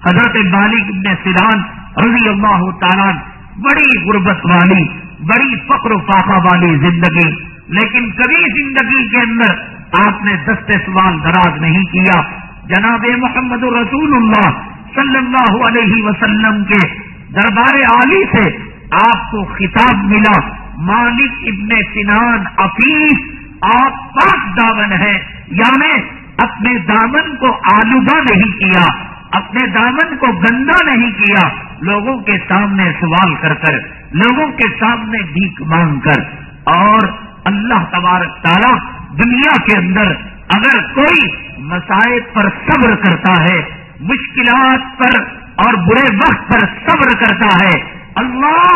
حضرت مالک ابن سنان رضی اللہ تعالیٰ، بڑی غربت والی، بڑی فقر و فاقہ والی زندگی، لیکن کبھی زندگی کے اندر آپ نے دست سوال دراز نہیں کیا۔ جناب محمد رسول اللہ صلی اللہ علیہ وسلم کے دربار عالی سے آپ کو خطاب ملا، مالک ابن سنان عفیف، آپ پاک دامن ہے، یعنی اپنے دامن کو آلودہ نہیں کیا، اپنے دامن کو گندا نہیں کیا، لوگوں کے سامنے سوال کر کر، لوگوں کے سامنے بھیک مانگ کر۔ اور اللہ تبارک تعالیٰ دنیا کے اندر اگر کوئی مصائب پر صبر کرتا ہے، مشکلات پر اور برے وقت پر صبر کرتا ہے، اللہ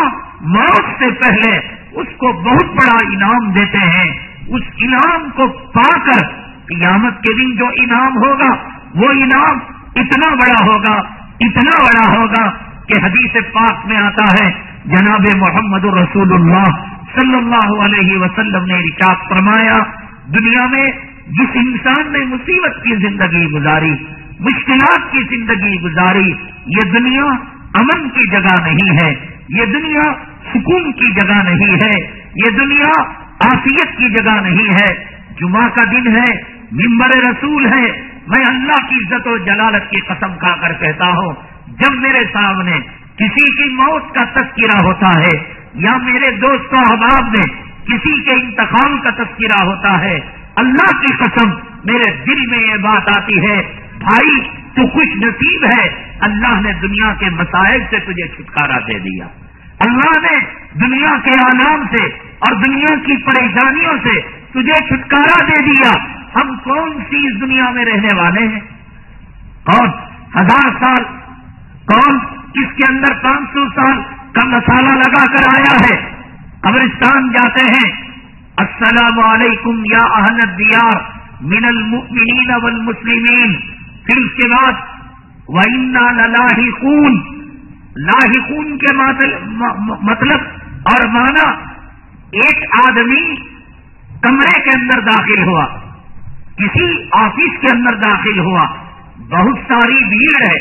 موت سے پہلے اس کو بہت بڑا انعام دیتے ہیں۔ اس انعام کو پا کر قیامت کے دن جو انعام ہوگا وہ انعام اتنا بڑا ہوگا، اتنا بڑا ہوگا کہ حدیث پاک میں آتا ہے، جناب محمد رسول اللہ صلی اللہ علیہ وسلم نے ارشاد فرمایا، دنیا میں جس انسان نے مصیبت کی زندگی گزاری، مشکلات کی زندگی گزاری، یہ دنیا امن کی جگہ نہیں ہے، یہ دنیا سکون کی جگہ نہیں ہے، یہ دنیا عافیت کی جگہ نہیں ہے۔ جمعہ کا دن ہے، منبر رسول ہے، میں اللہ کی عزت و جلالت کی قسم کھا کر کہتا ہوں، جب میرے سامنے کسی کی موت کا تذکرہ ہوتا ہے یا میرے دوست و احباب میں کسی کے انتقال کا تذکرہ ہوتا ہے، اللہ کی قسم میرے دل میں یہ بات آتی ہے، بھائی تو خوش نصیب ہے، اللہ نے دنیا کے مسائل سے تجھے چھٹکارا دے دیا، اللہ نے دنیا کے آلام سے اور دنیا کی پریشانیوں سے تجھے چھٹکارا دے دیا۔ ہم کون سی اس دنیا میں رہنے والے ہیں؟ کون 1000 سال، کون اس کے اندر 500 سال کا مسالہ لگا کر آیا ہے؟ قبرستان جاتے ہیں، السلام علیکم یا اہل الدیار من المؤمنین والمسلمین، پھر اس کے بعد وَإِنَّا لَلَاحِقُونَ، لاحقون کے مطلب اور معنی، ایک آدمی کمرے کے اندر داخل ہوا، کسی آفس کے اندر داخل ہوا، بہت ساری بھیڑ ہے،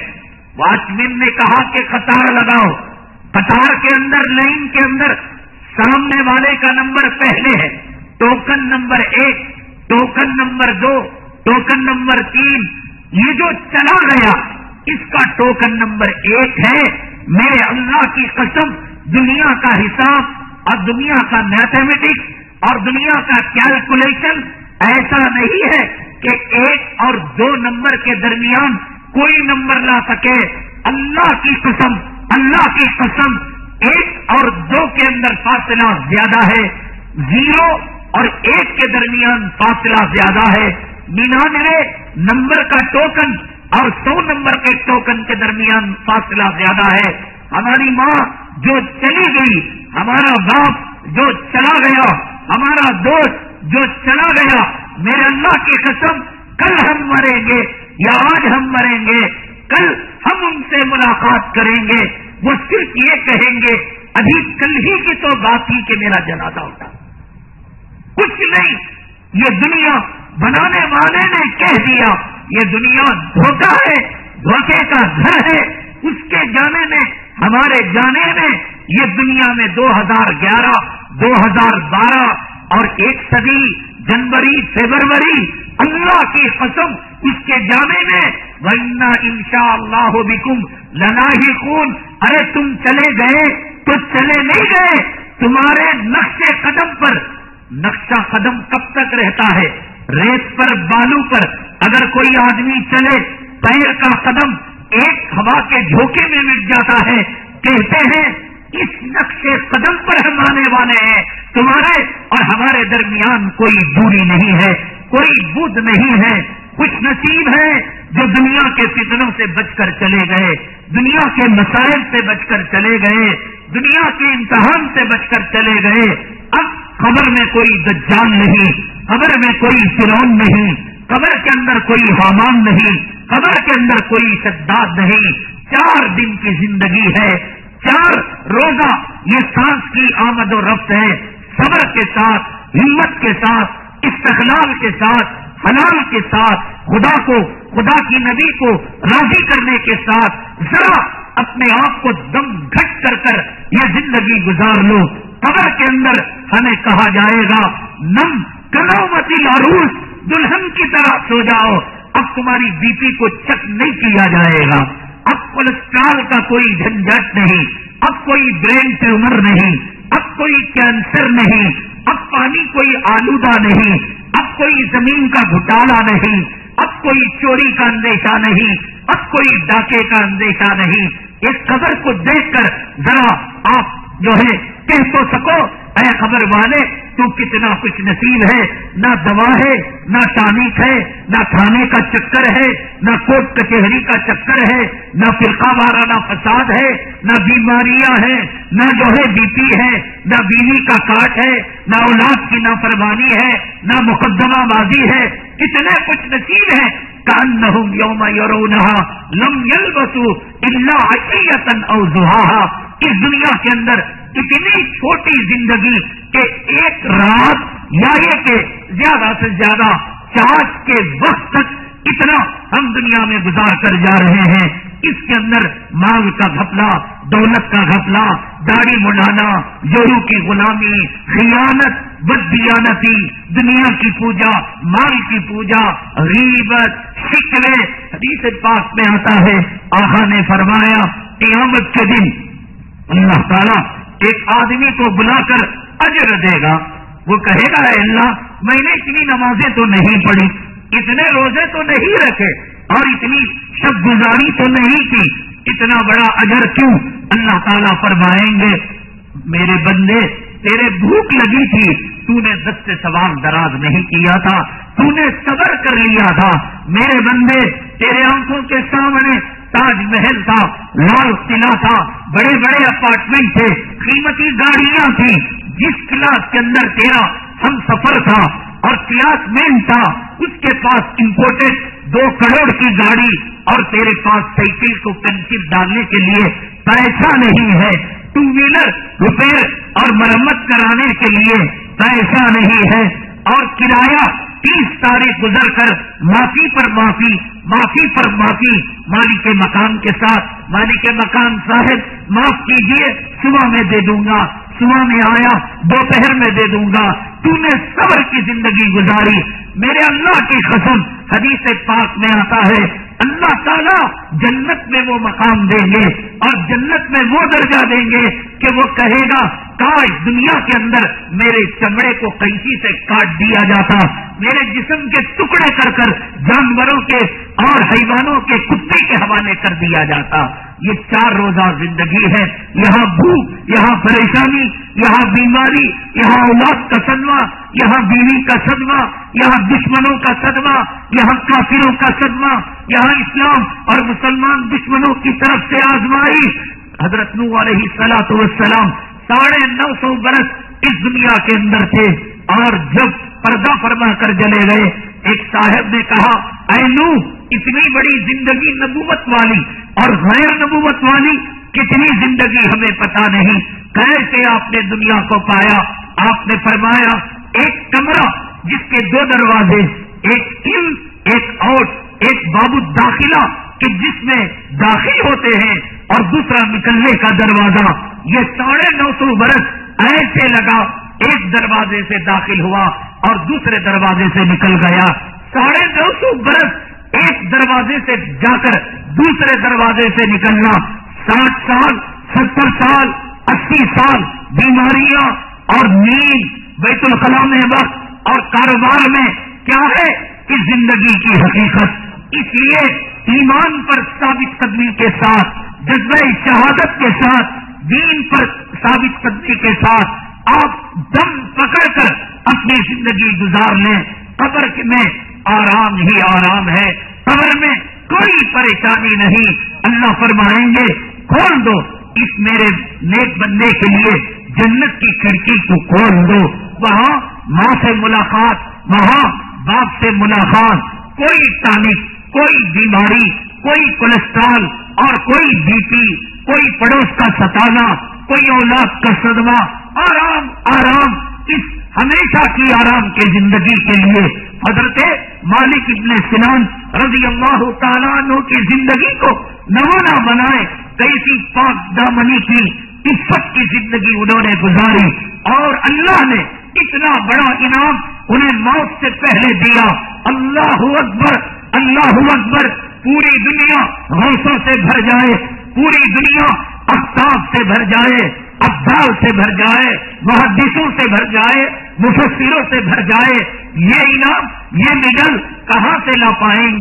واچ مین نے کہا کہ قطار لگاؤ، قطار کے اندر، لائن کے اندر سامنے والے کا نمبر پہلے ہے، token number 1، token number 2، token number 3، یہ جو چلا گیا اس کا ٹوکن نمبر 1 ہے۔ میرے اللہ کی قسم، دنیا کا حساب اور دنیا کا میتھمیٹکس اور دنیا کا کیلکولیشن ایسا نہیں ہے کہ 1 اور 2 نمبر کے درمیان کوئی نمبر لا سکے۔ اللہ کی قسم، اللہ کی قسم، 1 اور 2 کے اندر فاصلہ زیادہ ہے، 0 اور 1 کے درمیان فاصلہ زیادہ ہے، 99 نمبر کا ٹوکن اور 100 نمبر کے ٹوکن کے درمیان فاصلہ زیادہ ہے۔ ہماری ماں جو چلی گئی، ہمارا باپ جو چلا گیا، ہمارا دوست جو چلا گیا، میرے اللہ کی قسم کل ہم مریں گے یا آج ہم مریں گے، کل ہم ان سے ملاقات کریں گے، وہ صرف یہ کہیں گے ابھی کل ہی کی تو بات تھی کہ میرا جنازہ ہوتا، کچھ نہیں۔ یہ دنیا بنانے والے نے کہہ دیا، یہ دنیا دھوکہ ہے، دھوکے کا گھر ہے، اس کے جانے میں، ہمارے جانے میں، یہ دنیا میں 2011، 2012 اور 1 صدی، جنوری، فروری، اللہ کی قسم اس کے جانے میں وَإِنَّا إِنشَاءَ اللَّهُ بِكُمْ لَلَاحِقُونَ۔ ارے تم چلے گئے تو چلے نہیں گئے، تمہارے نقش قدم پر، نقشہ قدم کب تک رہتا ہے؟ ریت پر، بالو پر اگر کوئی آدمی چلے، پیر کا قدم ایک ہوا کے جھونکے میں مٹ جاتا ہے، کہتے ہیں اس نقش قدم پر ہم آنے والے ہیں، تمہارے اور ہمارے درمیان کوئی دوری نہیں ہے، کوئی بدھ نہیں ہے۔ خوش نصیب ہے جو دنیا کے فتنوں سے بچ کر چلے گئے، دنیا کے مسائل سے بچ کر چلے گئے، دنیا کے امتحان سے بچ کر چلے گئے۔ اب قبر میں کوئی دجال نہیں، قبر میں کوئی فرعون نہیں، قبر کے اندر کوئی حامان نہیں، قبر کے اندر کوئی شداد نہیں۔ 4 دن کی زندگی ہے، 4 روزہ یہ سانس کی آمد و رفت ہے، صبر کے ساتھ، ہمت کے ساتھ، استقلال کے ساتھ حلال کے ساتھ خدا کو، خدا کی نبی کو راضی کرنے کے ساتھ ذرا اپنے آپ کو دم گھٹ کر یہ زندگی گزار لو. قبر کے اندر ہمیں کہا جائے گا نم کنومتی العروس، دلہن کی طرح سو جاؤ. اب تمہاری بی پی کو چیک نہیں کیا جائے گا، اب کولیسٹرول کا کوئی جھنجھٹ نہیں، اب کوئی برین ٹیومر نہیں، اب کوئی کینسر نہیں، اب پانی کوئی آلودہ نہیں، اب کوئی زمین کا گھٹالا نہیں، اب کوئی چوری کا اندیشہ نہیں، اب کوئی ڈاکے کا اندیشہ نہیں. اس قبر کو دیکھ کر ذرا آپ جو ہے کہہ تو سکو اے خبر والے تو کتنا خوش نصیب ہے. نہ دوا ہے، نہ ٹانک ہے، نہ کھانے کا چکر ہے، نہ کوٹ کچہری کا چکر ہے، نہ فرقہ وارانہ فساد ہے، نہ بیماریاں ہیں، نہ جو ہے بی پی ہے، نہ بیوی کا کاٹ ہے، نہ اولاد کی نافرمانی ہے، نہ مقدمہ بازی ہے. کتنے خوش نصیب ہیں. کأنہم یوم یرونہا لم یلبسوا الا عشیۃ او ضحاہا. اس دنیا کے اندر اتنی چھوٹی زندگی کہ ایک رات یا یہ کہ زیادہ سے زیادہ چاش کے وقت تک اتنا ہم دنیا میں گزار کر جا رہے ہیں. اس کے اندر مال کا گھپلا، دولت کا گھپلا، داڑھی مڈانا، جورو کی غلامی، خیانت، بددیانتی، دنیا کی پوجا، مال کی پوجا، غیبت، شکوے. حدیث پاک میں آتا ہے آقا نے فرمایا قیامت کے دن اللہ تعالیٰ ایک آدمی کو بلا کر اجر دے گا. وہ کہے گا اے اللہ میں نے اتنی نمازیں تو نہیں پڑھی، اتنے روزے تو نہیں رکھے اور اتنی شب گزاری تو نہیں کی، اتنا بڑا اجر کیوں؟ اللہ تعالیٰ فرمائیں گے میرے بندے تیرے بھوک لگی تھی، تو نے دست سوال دراز نہیں کیا تھا، تو نے صبر کر لیا تھا. میرے بندے تیرے آنکھوں کے سامنے تاج محل تھا، لال قلعہ تھا، بڑے بڑے اپارٹمنٹ تھے، قیمتی گاڑیاں تھیں. جس کلاس کے اندر تیرا ہم سفر تھا اور کلاس مین تھا اس کے پاس امپورٹڈ 2 کروڑ کی گاڑی اور تیرے پاس سائیکل کو پینسل ڈالنے کے لیے پیسہ نہیں ہے، 2 ویلر ریپیئر اور مرمت کرانے کے لیے پیسہ نہیں ہے، اور کرایہ 30 تاریخ گزر کر معافی پر معافی، معافی پر معافی. مالک مکان کے ساتھ مالک مکان صاحب معاف کیجیے، صبح میں دے دوں گا، صبح میں آیا دوپہر میں دے دوں گا. تو نے صبر کی زندگی گزاری. میرے اللہ کی قسم حدیث پاک میں آتا ہے اللہ تعالیٰ جنت میں وہ مقام دیں گے اور جنت میں وہ درجہ دیں گے کہ وہ کہے گا کاش دنیا کے اندر میرے چمڑے کو قینچی سے کاٹ دیا جاتا، میرے جسم کے ٹکڑے کر جانوروں کے اور حیوانوں کے کتے کے حوالے کر دیا جاتا. یہ 4 روزہ زندگی ہے. یہاں بھوک، یہاں پریشانی، یہاں بیماری، یہاں اولاد کا صدمہ، یہاں بیوی کا صدمہ، یہاں دشمنوں کا صدمہ، یہاں کافروں کا صدمہ، یہاں اسلام اور مسلمان دشمنوں کی طرف سے آزمائی. حضرت نوح علیہ الصلوۃ والسلام 950 برس اس دنیا کے اندر تھے اور جب پردہ فرما کر چلے گئے ایک صاحب نے کہا اے نوح اتنی بڑی زندگی نبوت والی اور غیر نبوت والی کتنی زندگی ہمیں پتا نہیں، کیسے آپ نے دنیا کو پایا؟ آپ نے فرمایا ایک کمرہ جس کے 2 دروازے، ایک ان ایک آؤٹ، ایک باب الداخلہ کہ جس میں داخل ہوتے ہیں اور دوسرا نکلنے کا دروازہ. یہ 950 برس ایسے لگا، ایک دروازے سے داخل ہوا اور دوسرے دروازے سے نکل گیا. 950 برس ایک دروازے سے جا کر دوسرے دروازے سے نکلنا. 60 سال 70 سال 80 سال بیماریاں اور نیند، بیت الخلاء میں وقت اور کاروبار میں کیا ہے اس زندگی کی حقیقت. اس لیے ایمان پر ثابت قدمی کے ساتھ، جذبہ شہادت کے ساتھ، دین پر ثابت قدمی کے ساتھ آپ دم پکڑ کر اپنی زندگی گزار لیں. قبر میں آرام ہی آرام ہے، قبر میں کوئی پریشانی نہیں. اللہ فرمائیں گے کھول دو اس میرے نیک بندے کے لیے جنت کی کھڑکی کو کھول دو. وہاں ماں سے ملاقات، وہاں باپ سے ملاقات، کوئی ٹانک، کوئی بیماری، کوئی کولیسٹرول اور کوئی بی پی، کوئی پڑوس کا ستانا، کوئی اولاد کا صدمہ. آرام آرام، اس ہمیشہ کی آرام کی زندگی کے لیے حضرت مالک ابن سنان رضی اللہ تعالیٰ عنہ کی زندگی کو نمونہ بنائے، کیسی پاک دامنی کی عفت کی زندگی انہوں نے گزاری، اور اللہ نے اتنا بڑا انعام انہیں موت سے پہلے دیا۔ اللہ اکبر، اللہ اکبر۔ پوری دنیا غوثوں سے بھر جائے، پوری دنیا افتاب سے بھر جائے، ابدال سے بھر جائے، محدثوں سے بھر جائے، مفسروں سے بھر جائے، یہ انعام، یہ میڈل کہاں سے لا پائیں گے؟